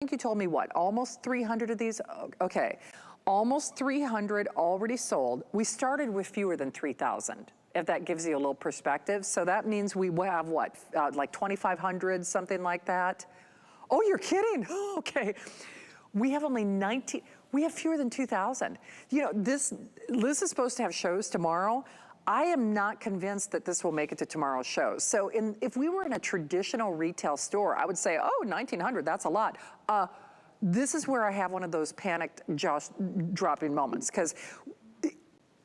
think you told me what, almost 300 of these? Okay, almost 300 already sold. We started with fewer than 3,000, if that gives you a little perspective. So that means we have what, like 2,500, something like that? Oh, you're kidding, okay. We have only 19, we have fewer than 2,000. You know, Liz is supposed to have shows tomorrow. I am not convinced that this will make it to tomorrow's shows. So if we were in a traditional retail store, I would say, oh, 1,900, that's a lot. This is where I have one of those panicked jaw-dropping moments, because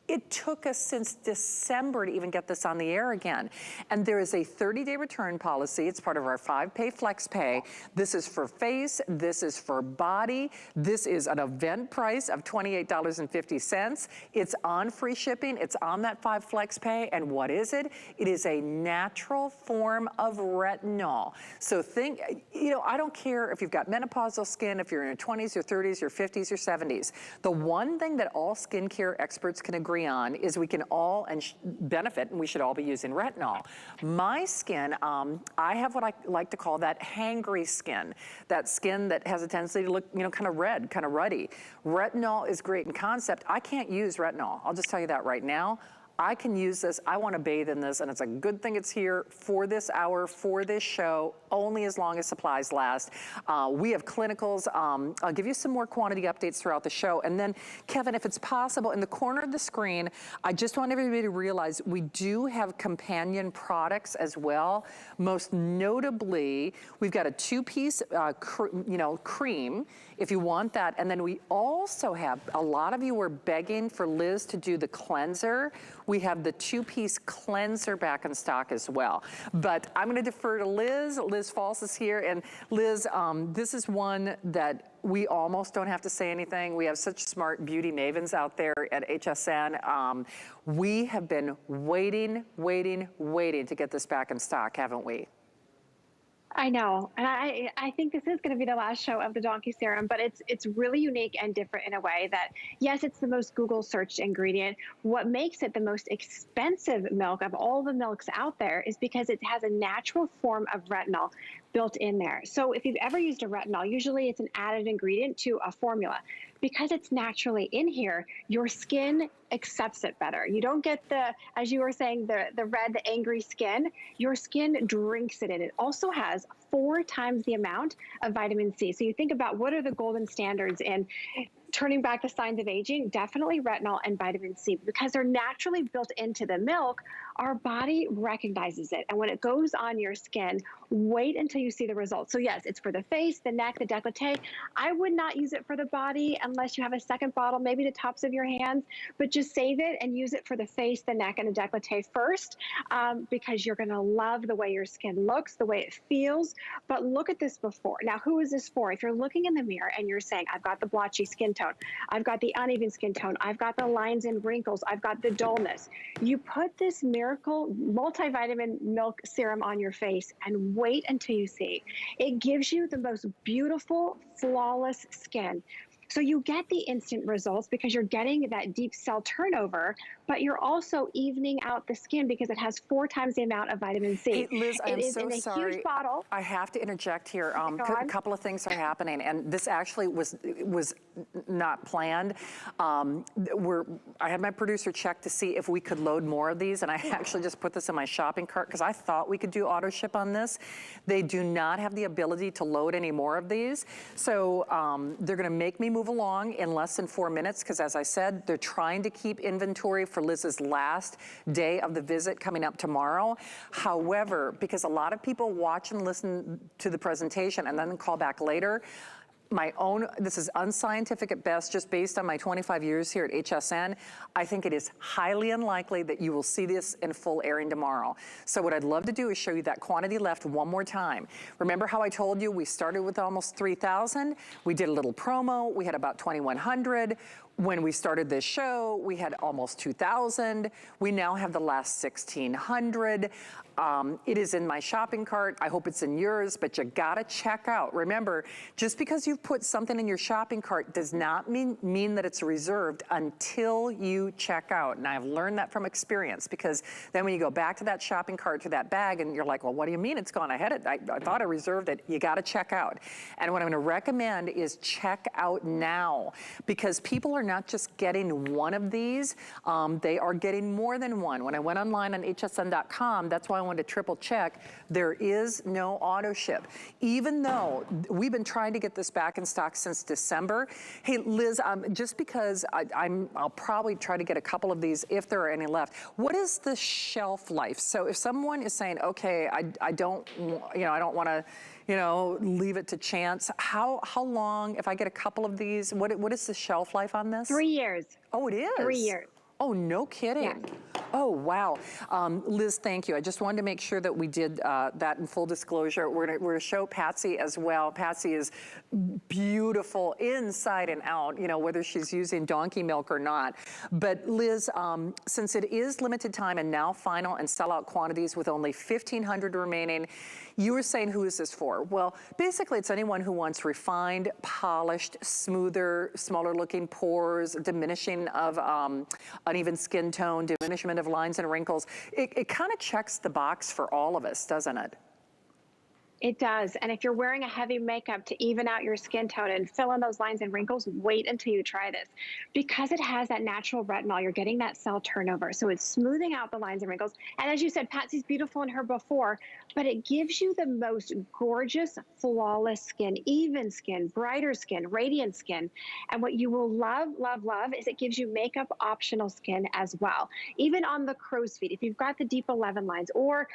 it took us since December to even get this on the air again. And there is a 30-day return policy. It's part of our 5-pay flex pay. This is for face, this is for body. This is an event price of $28.50. It's on free shipping, it's on that 5 flex pay. And what is it? It is a natural form of retinol. So think, you know, I don't care if you've got menopausal skin, if you're in your 20s, your 30s, your 50s, your 70s. The one thing that all skincare experts can agree on is we can all benefit, and we should all be using retinol. My skin, I have what I like to call that hangry skin, that skin that has a tendency to look, you know, kind of red, kind of ruddy. Retinol is great in concept. I can't use retinol. I'll just tell you that right now. I can use this, I wanna bathe in this, and it's a good thing it's here for this hour, for this show, only as long as supplies last. We have clinicals. I'll give you some more quantity updates throughout the show. And then, Kevin, if it's possible, in the corner of the screen, I just want everybody to realize we do have companion products as well. Most notably, we've got a 2-piece cream, if you want that. And then we also have, a lot of you were begging for Liz to do the cleanser. We have the 2-piece cleanser back in stock as well. But I'm gonna defer to Liz. Liz Falls is here. And Liz, this is one that we almost don't have to say anything. We have such smart beauty mavens out there at HSN. We have been waiting to get this back in stock, haven't we? I know, and I think this is going to be the last show of the Donkey Serum, but it's really unique and different in a way that, yes, it's the most Google searched ingredient. What makes it the most expensive milk of all the milks out there is because it has a natural form of retinol built in there. So if you've ever used a retinol, usually it's an added ingredient to a formula. Because it's naturally in here, your skin accepts it better. You don't get the, as you were saying, the red, the angry skin. Your skin drinks it in. It also has 4 times the amount of vitamin C. So you think about what are the golden standards in turning back the signs of aging, definitely retinol and vitamin C. Because they're naturally built into the milk, our body recognizes it. And when it goes on your skin, wait until you see the results. So yes, it's for the face, the neck, the décolleté. I would not use it for the body unless you have a second bottle, maybe the tops of your hands, but just save it and use it for the face, the neck, and the décolleté first, because you're gonna love the way your skin looks, the way it feels. But look at this before. Now, who is this for? If you're looking in the mirror and you're saying, I've got the blotchy skin tone, I've got the uneven skin tone, I've got the lines and wrinkles, I've got the dullness. You put this miracle multivitamin milk serum on your face and wait until you see. It gives you the most beautiful, flawless skin. So you get the instant results because you're getting that deep cell turnover, but you're also evening out the skin because it has 4 times the amount of vitamin C. Hey, Liz, I'm so sorry. It is in a huge bottle. I have to interject here. A couple of things are happening, and this actually was not planned. I had my producer check to see if we could load more of these, and I actually just put this in my shopping cart because I thought we could do auto ship on this. They do not have the ability to load any more of these, so they're going to make me move along in less than 4 minutes because, as I said, they're trying to keep inventory for Liz's last day of the visit coming up tomorrow. However, because a lot of people watch and listen to the presentation and then call back later, this is unscientific at best, just based on my 25 years here at HSN. I think it is highly unlikely that you will see this in full airing tomorrow. So what I'd love to do is show you that quantity left one more time. Remember how I told you we started with almost 3,000? We did a little promo, we had about 2,100. When we started this show, we had almost 2,000. We now have the last 1,600. It is in my shopping cart. I hope it's in yours, but you gotta check out. Remember, just because you've put something in your shopping cart does not mean that it's reserved until you check out. And I've learned that from experience, because then when you go back to that shopping cart, to that bag, and you're like, well, what do you mean it's gone? I thought I reserved it. You gotta check out. And what I'm gonna recommend is check out now, because people are not just getting one of these, they are getting more than one. When I went online on hsn.com, that's why I wanted to triple check, there is no auto ship. Even though we've been trying to get this back in stock since December. Hey, Liz, just because I'll probably try to get a couple of these if there are any left. What is the shelf life? So if someone is saying, okay, I don't want to, leave it to chance. How long, if I get a couple of these, what is the shelf life on this? 3 years. Oh, it is? 3 years. Oh, no kidding. Yeah. Oh, wow. Liz, thank you. I just wanted to make sure that we did that in full disclosure. We're gonna show Patsy as well. Patsy is beautiful inside and out, whether she's using donkey milk or not. But Liz, since it is limited time and now final and sellout quantities with only 1,500 remaining, you were saying, who is this for? Well, basically it's anyone who wants refined, polished, smoother, smaller looking pores, diminishing of uneven skin tone, diminishment of lines and wrinkles. It kind of checks the box for all of us, doesn't it? It does. And if you're wearing a heavy makeup to even out your skin tone and fill in those lines and wrinkles, wait until you try this. Because it has that natural retinol, you're getting that cell turnover. So it's smoothing out the lines and wrinkles. And as you said, Patsy's beautiful in her before, but it gives you the most gorgeous, flawless skin, even skin, brighter skin, radiant skin. And what you will love, love, love is it gives you makeup optional skin as well. Even on the crow's feet, if you've got the deep 11 lines, or,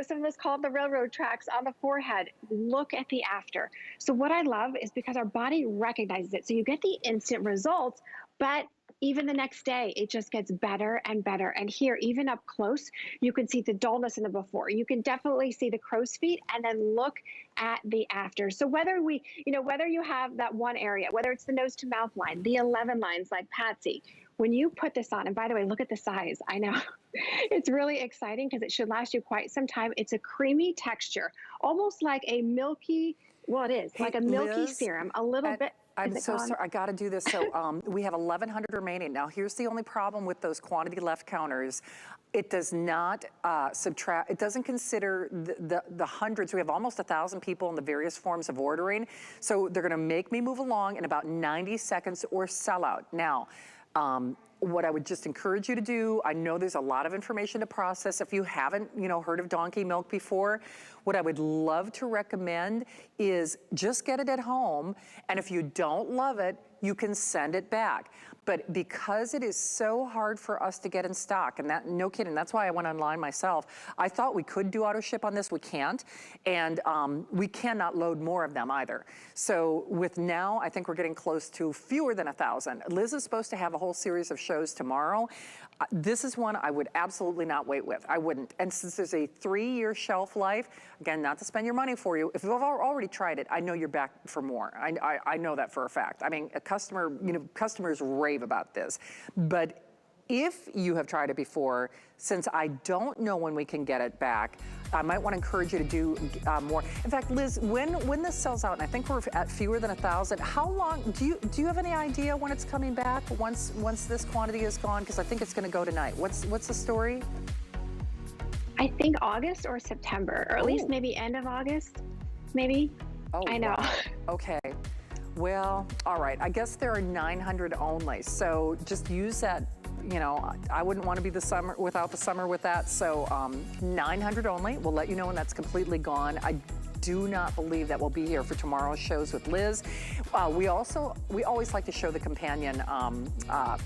some of us call it the railroad tracks on the forehead, look at the after. So what I love is because our body recognizes it. So you get the instant results, but even the next day, it just gets better and better. And here, even up close, you can see the dullness in the before. You can definitely see the crow's feet, and then look at the after. So whether whether you have that one area, whether it's the nose to mouth line, the 11 lines like Patsy, when you put this on, and by the way, look at the size. I know it's really exciting because it should last you quite some time. It's a creamy texture, almost like a milky, well, it is like a milky Liz, serum, a little bit. I'm so sorry, I gotta do this. So we have 1,100 remaining. Now here's the only problem with those quantity left counters. It does not subtract, it doesn't consider the hundreds. We have almost 1,000 people in the various forms of ordering. So they're gonna make me move along in about 90 seconds or sell out. Now, what I would just encourage you to do, I know there's a lot of information to process if you haven't, heard of donkey milk before. What I would love to recommend is just get it at home, and if you don't love it, you can send it back. But because it is so hard for us to get in stock, and that, no kidding, that's why I went online myself. I thought we could do auto ship on this, we can't. And we cannot load more of them either. So with now, I think we're getting close to fewer than 1,000. Liz is supposed to have a whole series of shows tomorrow. This is one I would absolutely not wait with. I wouldn't. And since there's a 3-year shelf life, again, not to spend your money for you, if you've already tried it, I know you're back for more. I know that for a fact. I mean, customers rave about this. But if you have tried it before, since I don't know when we can get it back, I might want to encourage you to do more. In fact, Liz, when this sells out, and I think we're at fewer than 1,000, how long, do you have any idea when it's coming back once this quantity is gone? Because I think it's going to go tonight. What's the story? I think August or September, or at least maybe end of August, maybe. Oh, I know. Wow. Okay. Well, all right. I guess there are 900 only. So just use that. I wouldn't want to be without the summer with that. So 900 only. We'll let you know when that's completely gone. I do not believe that we'll be here for tomorrow's shows with Liz. We always like to show the companion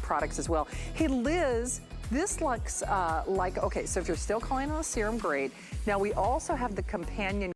products as well. Hey, Liz, this looks okay, so if you're still calling on a serum, great. Now we also have the companion